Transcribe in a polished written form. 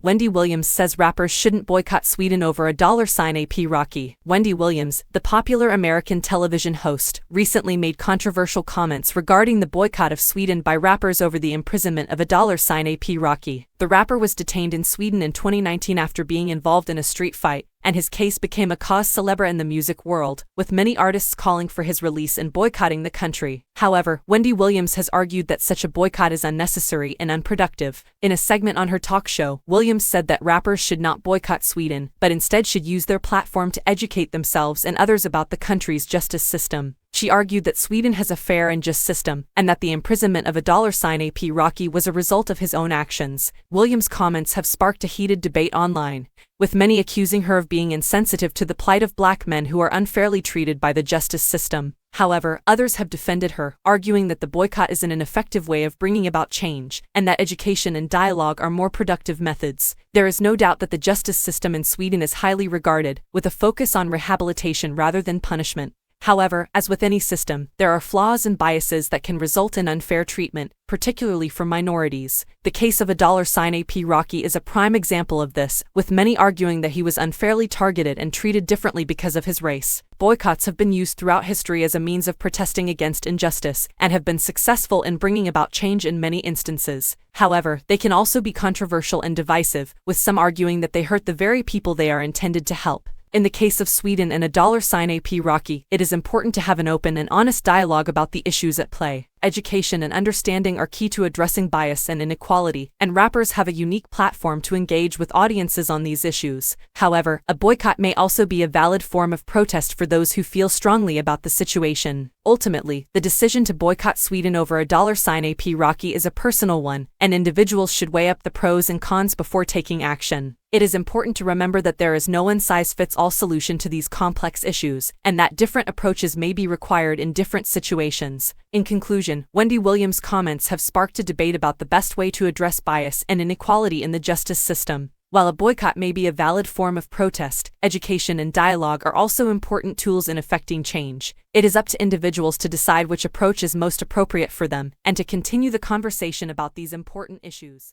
Wendy Williams says rappers shouldn't boycott Sweden over $AP Rocky. Wendy Williams, the popular American television host, recently made controversial comments regarding the boycott of Sweden by rappers over the imprisonment of $AP Rocky. The rapper was detained in Sweden in 2019 after being involved in a street fight, and his case became a cause célèbre in the music world, with many artists calling for his release and boycotting the country. However, Wendy Williams has argued that such a boycott is unnecessary and unproductive. In a segment on her talk show, Williams said that rappers should not boycott Sweden, but instead should use their platform to educate themselves and others about the country's justice system. She argued that Sweden has a fair and just system, and that the imprisonment of $AP Rocky was a result of his own actions. Williams' comments have sparked a heated debate online, with many accusing her of being insensitive to the plight of black men who are unfairly treated by the justice system. However, others have defended her, arguing that the boycott isn't an effective way of bringing about change, and that education and dialogue are more productive methods. There is no doubt that the justice system in Sweden is highly regarded, with a focus on rehabilitation rather than punishment. However, as with any system, there are flaws and biases that can result in unfair treatment, particularly for minorities. The case of $AP Rocky is a prime example of this, with many arguing that he was unfairly targeted and treated differently because of his race. Boycotts have been used throughout history as a means of protesting against injustice, and have been successful in bringing about change in many instances. However, they can also be controversial and divisive, with some arguing that they hurt the very people they are intended to help. In the case of Sweden and $AP Rocky, it is important to have an open and honest dialogue about the issues at play. Education and understanding are key to addressing bias and inequality, and rappers have a unique platform to engage with audiences on these issues. However, a boycott may also be a valid form of protest for those who feel strongly about the situation. Ultimately, the decision to boycott Sweden over $AP Rocky is a personal one, and individuals should weigh up the pros and cons before taking action. It is important to remember that there is no one-size-fits-all solution to these complex issues, and that different approaches may be required in different situations. In conclusion, Wendy Williams' comments have sparked a debate about the best way to address bias and inequality in the justice system. While a boycott may be a valid form of protest, education and dialogue are also important tools in effecting change. It is up to individuals to decide which approach is most appropriate for them, and to continue the conversation about these important issues.